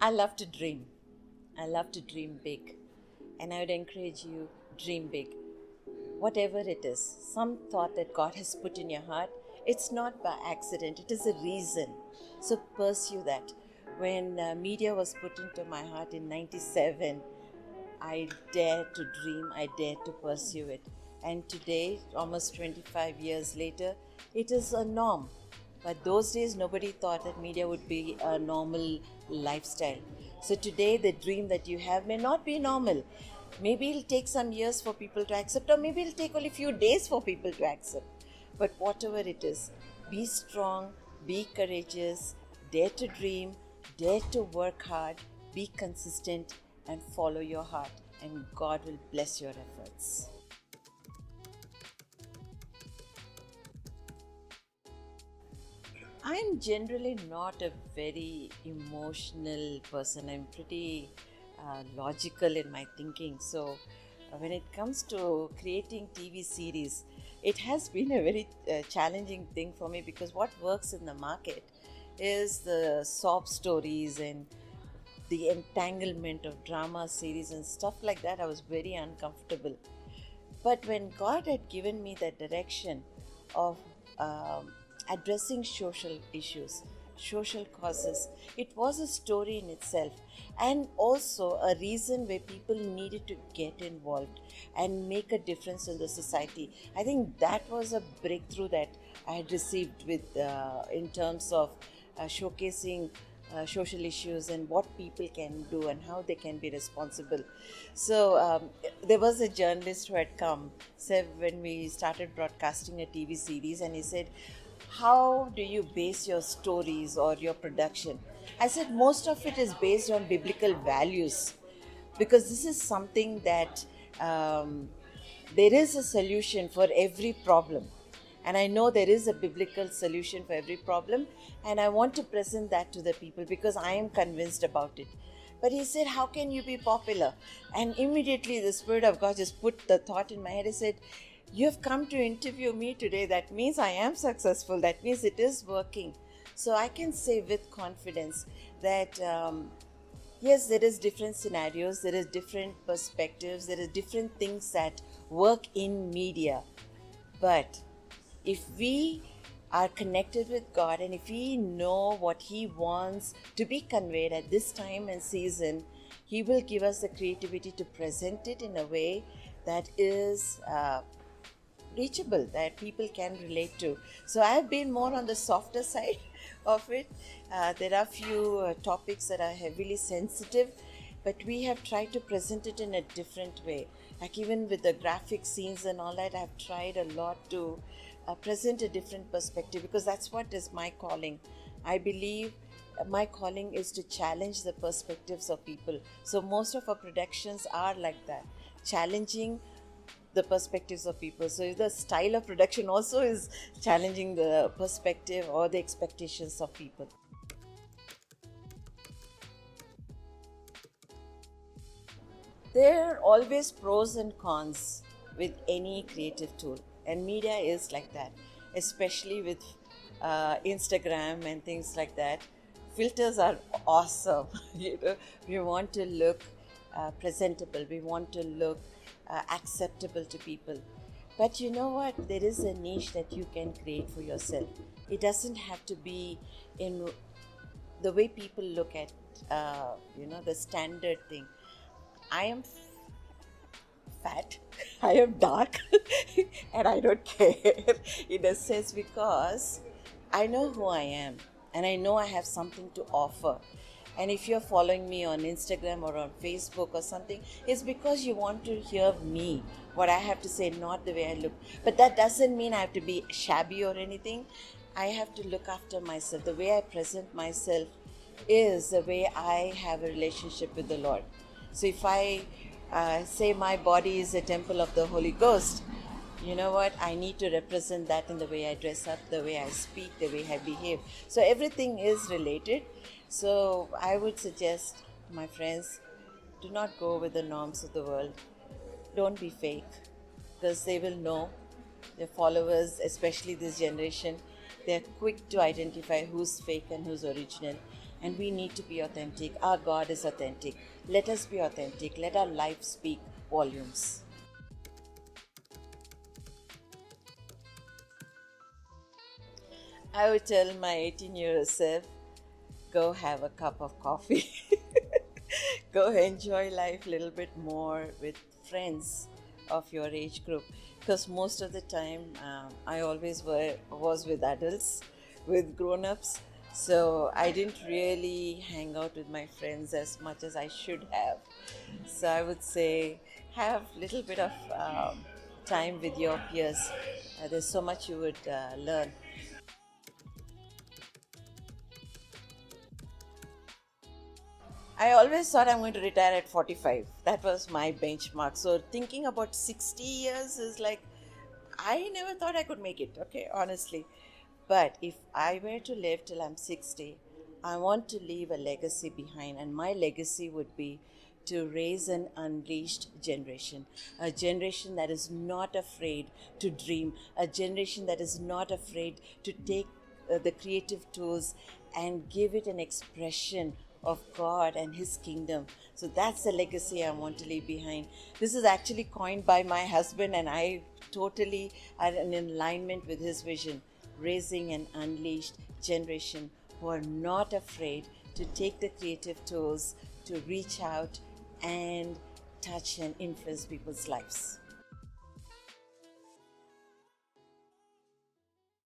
I love to dream. I love to dream big. And I would encourage you, dream big. Whatever it is, some thought that God has put in your heart, it's not by accident, it is a reason. So pursue that. When media was put into my heart in 97, I dared to dream, I dared to pursue it. And today, almost 25 years later, it is a norm. But those days, nobody thought that media would be a normal lifestyle. So today, the dream that you have may not be normal. Maybe it'll take some years for people to accept, or maybe it'll take only a few days for people to accept. But whatever it is, be strong, be courageous, dare to dream, dare to work hard, be consistent, and follow your heart, and God will bless your efforts. I'm generally not a very emotional person. I'm pretty logical in my thinking. So, when it comes to creating TV series, it has been a very challenging thing for me because what works in the market is the sob stories and the entanglement of drama series and stuff like that. I was very uncomfortable. But when God had given me that direction of addressing social issues, social causes, it was a story in itself, and also a reason where people needed to get involved and make a difference in the society. I think that was a breakthrough that I had received with in terms of showcasing social issues and what people can do and how they can be responsible. So there was a journalist who had come, said when we started broadcasting a TV series, and he said, how do you base your stories or your production? I said, most of it is based on biblical values, because this is something that there is a solution for every problem. And I know there is a biblical solution for every problem, and I want to present that to the people because I am convinced about it. But he said, how can you be popular? And immediately the Spirit of God just put the thought in my head. He said, you have come to interview me today. That means I am successful. That means it is working. So I can say with confidence that yes, there is different scenarios, there is different perspectives, there is different things that work in media. But if we are connected with God and if we know what He wants to be conveyed at this time and season, He will give us the creativity to present it in a way that is reachable, that people can relate to. So I've been more on the softer side of it. There are few topics that are heavily sensitive, but we have tried to present it in a different way. Like even with the graphic scenes and all that, I've tried a lot to present a different perspective, because that's what is my calling. I believe my calling is to challenge the perspectives of people. So most of our productions are like that, challenging the perspectives of people. So the style of production also is challenging the perspective or the expectations of people. There are always pros and cons with any creative tool, and media is like that, especially with Instagram and things like that. Filters are awesome. We want to look presentable, we want to look acceptable to people. But you know what? There is a niche that you can create for yourself. It doesn't have to be in the way people look at, the standard thing. I am fat, I am dark, and I don't care in a sense, because I know who I am and I know I have something to offer. And if you're following me on Instagram or on Facebook or something, it's because you want to hear me, what I have to say, not the way I look. But that doesn't mean I have to be shabby or anything. I have to look after myself. The way I present myself is the way I have a relationship with the Lord. So if I say my body is a temple of the Holy Ghost, you know what? I need to represent that in the way I dress up, the way I speak, the way I behave. So everything is related. So I would suggest, my friends, do not go with the norms of the world. Don't be fake, because they will know. Their followers, especially this generation, they're quick to identify who's fake and who's original. and we need to be authentic. Our God is authentic. Let us be authentic. Let our life speak volumes. I would tell my 18-year-old self, go have a cup of coffee. Go enjoy life a little bit more with friends of your age group, because most of the time I always was with adults, with grown-ups, so I didn't really hang out with my friends as much as I should have. So I would say have a little bit of time with your peers. There's so much you would learn. I always thought I'm going to retire at 45. That was my benchmark. So thinking about 60 years is like, I never thought I could make it, okay, honestly. But if I were to live till I'm 60, I want to leave a legacy behind, and my legacy would be to raise an unleashed generation, a generation that is not afraid to dream, a generation that is not afraid to take the creative tools and give it an expression of God and His kingdom. So that's the legacy I want to leave behind. This is actually coined by my husband, and I totally are in alignment with his vision, raising an unleashed generation who are not afraid to take the creative tools to reach out and touch and influence people's lives.